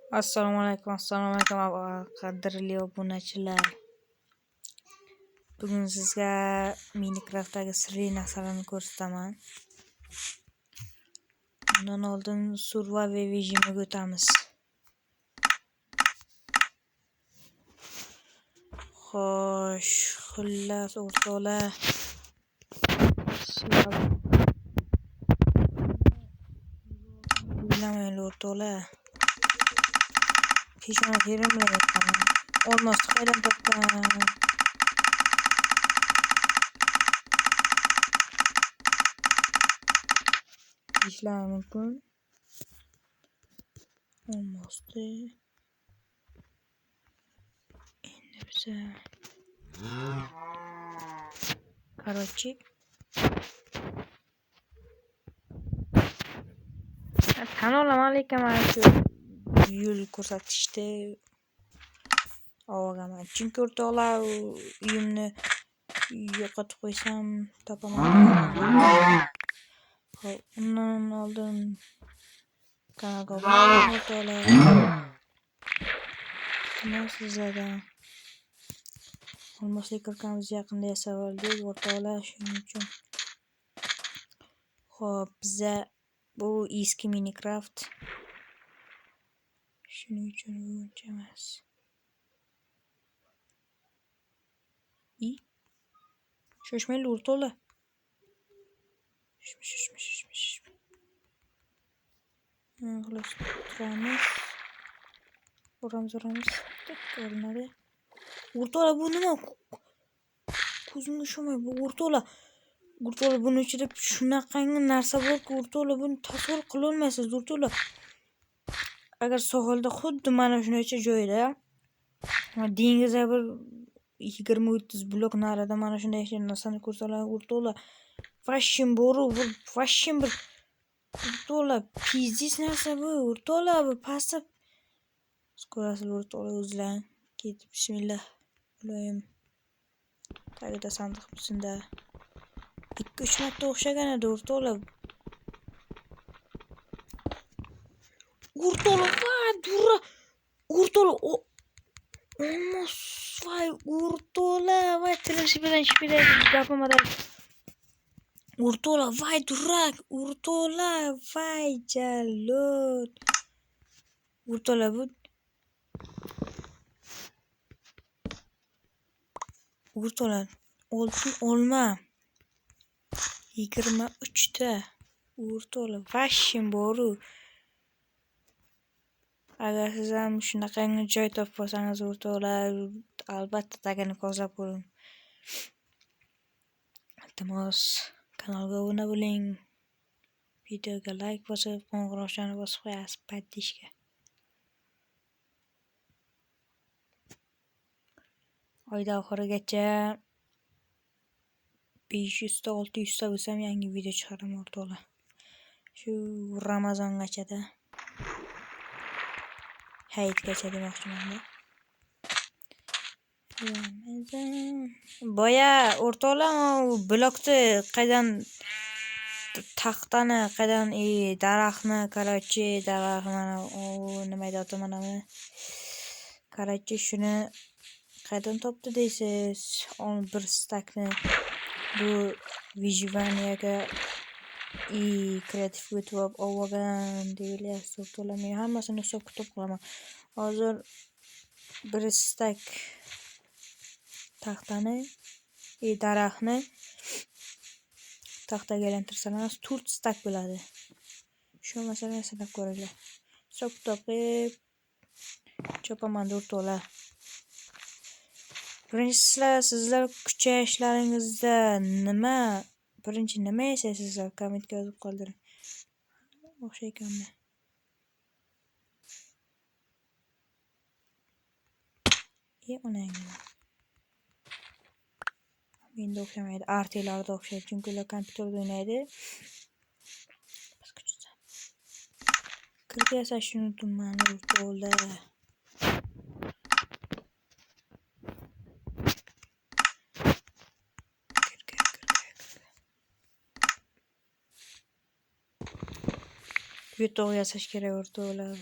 Assalomu alaykum qadrli obunachilar. Bugun sizga Minecraftdagi sirli narsalarni ko'rsataman. Undan oldin survival rejimiga o'tamiz. Xo'sh, xullas o'rtoqlar. Bilamayman o'rtoqlar. Peshona terim bilan aytaman. Olmosni qayerdan topgan? Ishlar mumkin. Olmosni. Endi biza Короче, tan olaman, lekin mana shu yo'l ko'rsatishda ovogaman. Chunki o'rtoqlar uyimni yo'qotib qo'ysam topaman. Xo'p, undan oldin kanalga obuna bo'ling o'rtoqlar. Iltimos sizlardan. Olmosli kirkamiz yaqinda yasavoldik o'rtoqlar, shuning uchun. Xo'p, biza bu eski Minecraft. Shuning uchun uncha emas. Shoshmaylik o'rtoqlar. Shoshma. Xullas, turamiz. O'ramiz. Ko'rinadi. O'rtoqlar, bu nima? Ko'zimga ishonmay, bu o'rtoqlar. O'rtoqlar, buni ichida shunaqangi narsa borki, o'rtoqlar, buni tasavvur qila olmaysiz, o'rtoqlar. Agar sohilda xuddi mana shunday joyda dengizga bir 20-30 blok narida mana shunday narsani ko'rsalar, o'rtoqlar, vashim boru, vashim bir o'rtoqlar, pizdis narsa bu, o'rtoqlar, bu pastda ko'rasizlar o'rtoqlar, o'zlaring ketib bismillah. Iloyim. Tagida sandiq bizda 2-3 marta o'xshagan edi o'rtoqlar. O'rtoqlar, va durra. O'rtoqlar, olmos, voy o'rtoqlar, voy tilishi bilan gapimada. O'rtoqlar, voy durrak, o'rtoqlar, voy jalot. O'rtoqlar, bu o'rtoqlar, oltin olma 23 ta. O'rtoqlar, vashim boru. Agar siz ham shunaqangi joy topib olsangiz o'rtoqlar, albatta tagini kozlab ko'ring. Iltimos, kanalga obuna bo'ling. Videoga like bosib, qo'ng'iroqchani bosib qo'yasiz paddishga. Oyda oxirigacha 500 ta 600 ta bo'lsam yangi video chiqaraman o'rtoqlar. Shu Ramazongachada. Hayitgacha demoqchiman-da. Boya o'rtoqlar, blokni qaydan taxtani qaydan daraxtni, короче, daraxt mana nima deyapti mana buni. Короче, shuni qaydan topdi deysiz? Bir stakni bu Vijvaniyaga kreativ o'tib olgan deyilyapti o'rtoqlar. Men hammasini hisob kitob qilaman. Hozir bir stak taxtani daraxtni taxtaga aylantirsangiz 4 stak bo'ladi. Shu masalani sanab ko'ringlar. Hisob kitob qilib chopaman o'rtoqlar. Birinchi sizlar kuchayishlaringizda birinchi nima yasaysizlar? Kommentga yozib qoldiring. O'xshaykanmi? Onangni. Menda o'xshamaydi. Artelarda o'xshaydi, chunki ular kompyuterda o'ynaydi. Kirga yasashni unutdim o'rtoqlar. Yo'toq yasash kerak o'rtoqlar.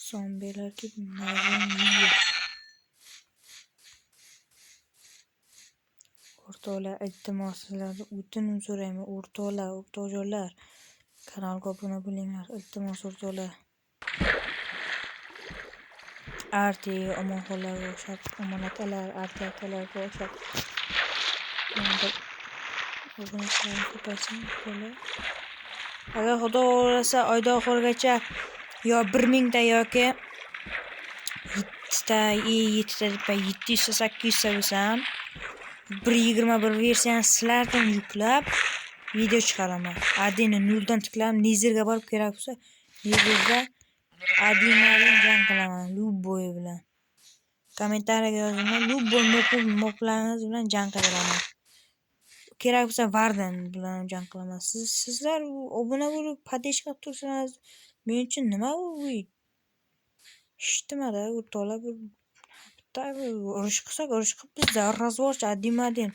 Zombilarga maymun yiyor. O'rtoqlar, iltimos sizlardan o'tinib so'rayman. O'rtoqlar, kanalga obuna bo'linglar. Iltimos o'rtoqlar. Arti omonxonlarga o'xshab, omonatalar, artiyalarga o'xshab. Endi obunachilarni ko'paysin o'rtoqlar. Agar xudo xohlasa oyda oxirigacha yo 1000 ta yoki 700 ta 800 ta bo'lsam 1.21 versiyani sizlardan yuklab video chiqaraman. Adini noldan tiklab Nizerga borib kerak bo'lsa, Nizerda Adini jang qilaman Lubboy bilan. Kommentariyaga yozinglar, Lubboy moplaringiz bilan jang qilaman. Kerak bo'lsa Varden bilan jang qilaman. Sizlar obuna bo'lib podeshka tursangiz, men uchun nima bu? Eshitdim-da, o'rtoqlar, bitta urush qilsak, urush qilib bizda razvorchi Adimadin.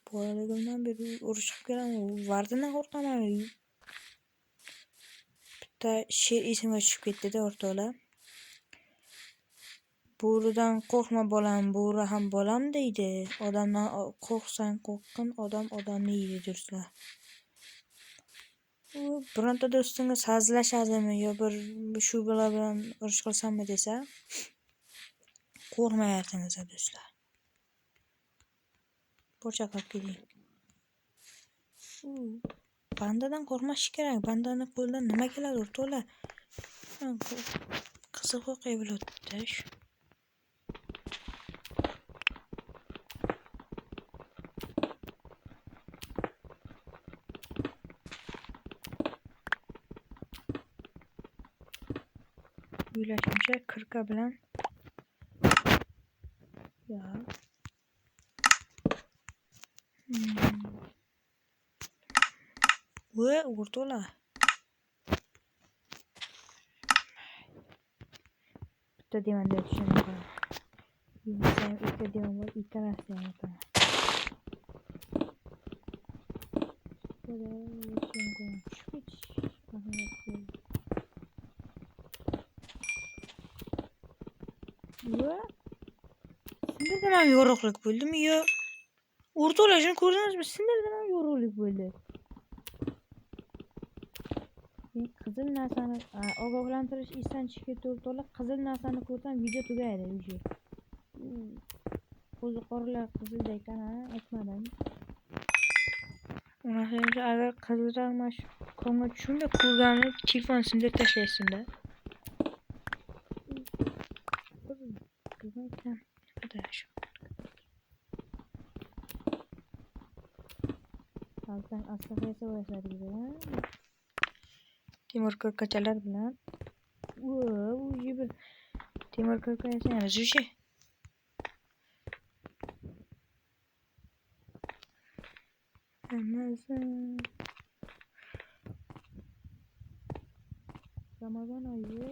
Bolaligimdan beri urush qilib kelaman. Vardendan qo'rqaman. Bitta she'r esimga tushib ketdi-da, o'rtoqlar. Bo'ridan qo'rqma bolam, bo'ri ham bolam deydi. Odamdan qo'rqsang qo'rqqin, odamni yeydi do'stlar. Bironta do'stingiz hazillashadimi yo bir shu bilan urush qilsammi desa, qo'rqmayapsiz do'stlar. Po'cha qilib keling. Bandadan qo'rqmash kerak. Bandani qo'ldan nima keladi o'rtoqlar? Qiziq voqea bo'ladi-da shu. O'ylashimcha kirka bilan ya o'rtoqlar. Bitta demanda tushunaman. Yumsam ikkita demon bor, ikkalasi ham o'taman. Sindirdan ham yorug'lik bo'ldimi yo? O'rtoqlar, shuni ko'rdingizmi? Sindirdan ham yorug'lik bo'ldi. Qizil narsani ogohlantirish esdan chiqib ketdi o'rtoqlar. Qizil narsani ko'rsam video tugaydi o'sha. Qo'ziqorlar qizilda ekan, aytmadim. Unaqancha agar qizilroq mash konga tushunda ko'rganimni telefon sindirib tashlaysiz-da. Altan asfaltga o'rashadigan. Temir ko'rkachalar bilan. U bir temir ko'rkacha yana shu. Ramazon oyi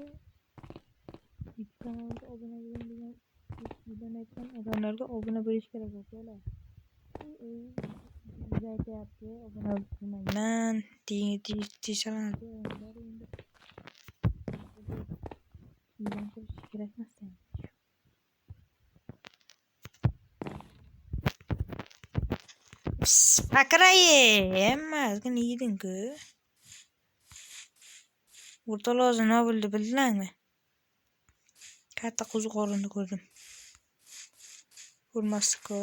kanalga obuna bo'ling degan aytgan odamlarga obuna bo'lish kerak o'rtoqlar. Siz aytyapti, obuna bo'lmayman deysangiz kerak emas. Fakiraye, emasgina yeding-ku. O'rtoqlar nima bo'ldi bildinglarmi? Katta qo'ziqorinni ko'rdim. Ko'rmaslikka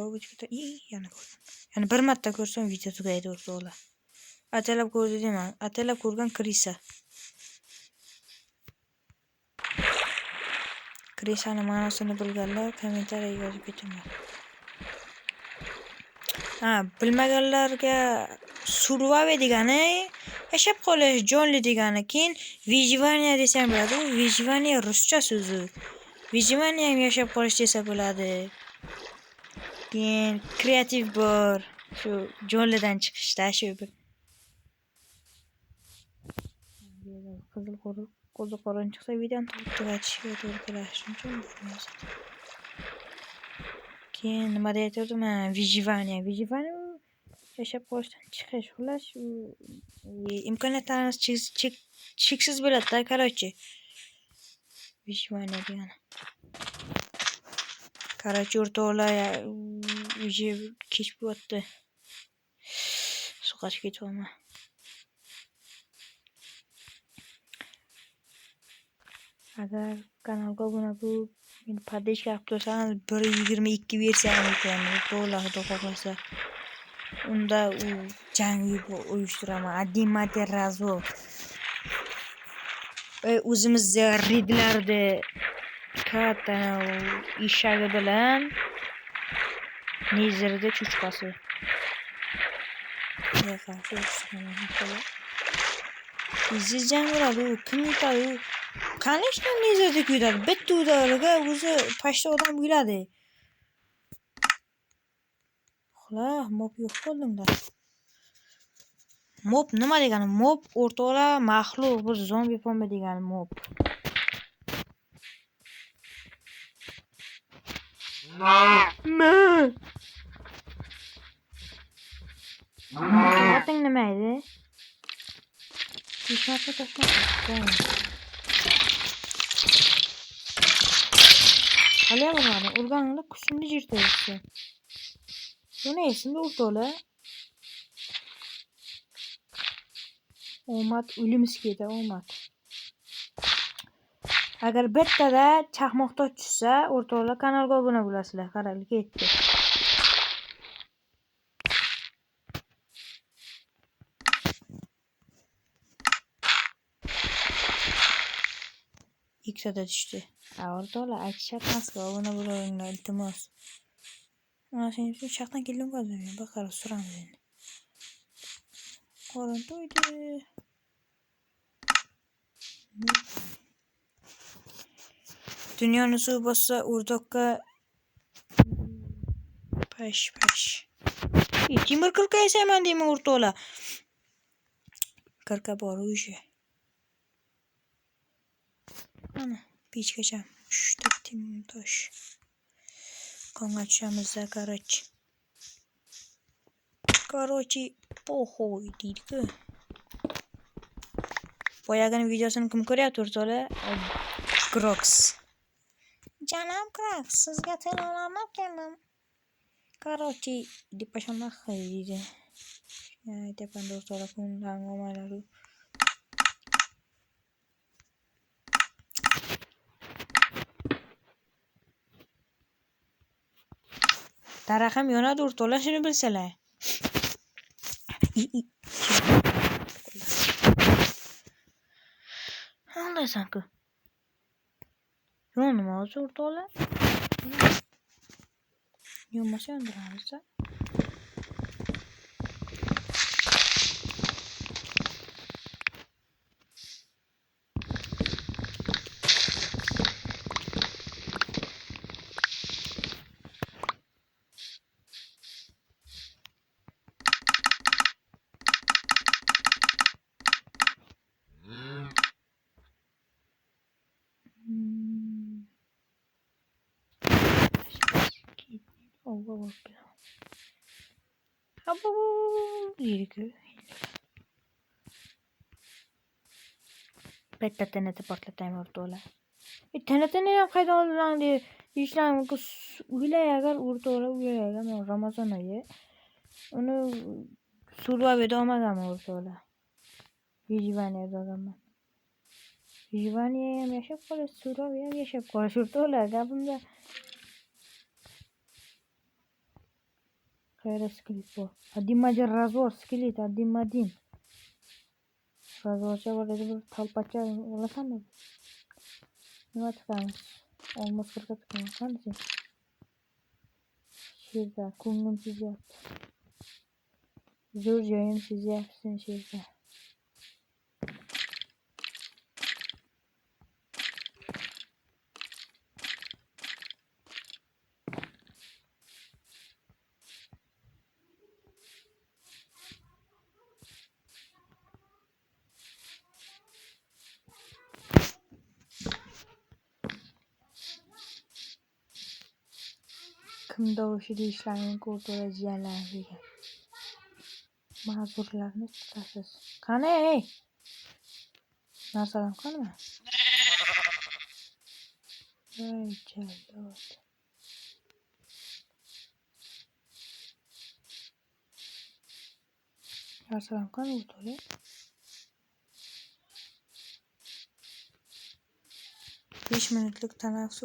yana ko'rdim. Yani bir marta ko'rsam video tugaydi o'rtoqlar. Atalab ko'rdi deyman. Atalab ko'rgan Krisa. Krisani ma'nosini bilganlar kommentariyaga yozib ketinglar. Bilmaganlarga survive degani yashab qolish, jonli degani. Keyin выживание desam bo'ladi. Выживание ruscha so'zi. Выживание ham yashab qolish desa bo'ladi. Keyin kreativ bor. Shu jonlidan chiqishda shu bir qizil qo'ziqorin chiqsa videoni tugatishga to'g'ri keladi. Shuning uchun bo'lmas. Keyin nima deyatdim? Выживание yashab qolishdan chiqish. Xullas imkoniyatlarimiz cheksiz bo'ladi-da, короче. Vishvaniya degani. Короче, o'rtoqlar, уже kech bo'lyapti. Suv qachib ketyapman. Agar kanalga obuna bo'lib, meni podpishka qilib tursangiz 1.22 versiyani yukladim. O'rtoqlar, xudo xohlasa. Unda u jang uyushtiraman. Adimate razvo. O'zimizda ridlardi katta eshagi bilan nezirda chuchqasi. Iziz jang bo'ladi, kim yutadi? Конечно, nezirda yutadi. Bitta udariga o'zi pashta odam yuladi. Xo'la, mob yo'q bo'ldimda. Mob nima degani? Mob o'rtoqlar maxluq, bir zombi pomba degani mob. Oting nima edi? Ishmatga toshmoqda. Hali bo'lmadi. Urganingda kuchimni jirtayapti. Buni esimda o'rtoqlar. Omad o'limiz ketdi, omad. Agar bittada chaqmoqda tushsa, o'rtoqlar kanalga obuna bo'lasizlar. Qaranglar, ketdi. Ikkita tushdi. O'rtoqlar, aytishyapman-ku, obuna bo'laveringlar, iltimos. Mana shuning uchun shaqdan keldim hozir. Bir qarab suramiz endi. Qorin to'ydi. Dunyoni suv bossa, o'rtoqqa pash. Timir qirqa yasaman deyman o'rtoqlar. Qirqa bor o'sha. Mana pechgacha 3 ta timir tosh. Qonga tushamiz-da, Короче, pohoy deydi-ku. Boyagini videosini kim ko'ryapti o'rtoqlar? Grox. Janob Grox, sizga telefonlab keldim. Короче, deb pashona deydi. Aytyapman o'rtoqlar, ko'ngildan olmaylar. Daraqam yonadi o'rtoqlar, shuni bilsalar. Anlaysan-ku. Yonma o'zi o'rtoqlar. Yonmasa yondiramiz-da. Abu yürü. Bitta TNT portlatayım o'rtoqlar. TNTni ham qaydan oldilar deb ishlayman. Uylay agar o'rtoqlar uylagan Ramazon oyi. Uni survaveda olmaganman o'rtoqlar. Vijvaniyada olganman. Vijvaniya ham yashab qolish, survaviya ham yashab qolish o'rtoqlar. Gapimda qayerda skelet bor? Один razvor skelet, один. Razvorcha bor edi, bir talpacha olasanmi? Nima chiqamiz? Olmos qirqa chiqamiz. Qancha? Sherda ko'nglim sezyapti. Zo'r joyim sezyapsan sherda. Kimda o'sha deyishlaring o'rtoqlar jiyanlar degan. Ma'zurlarni tutasiz. Qani ey? Narsalar qani? Voy jalod. Yarsalam qani o'rtoqlar? 5 minutlik tanaffus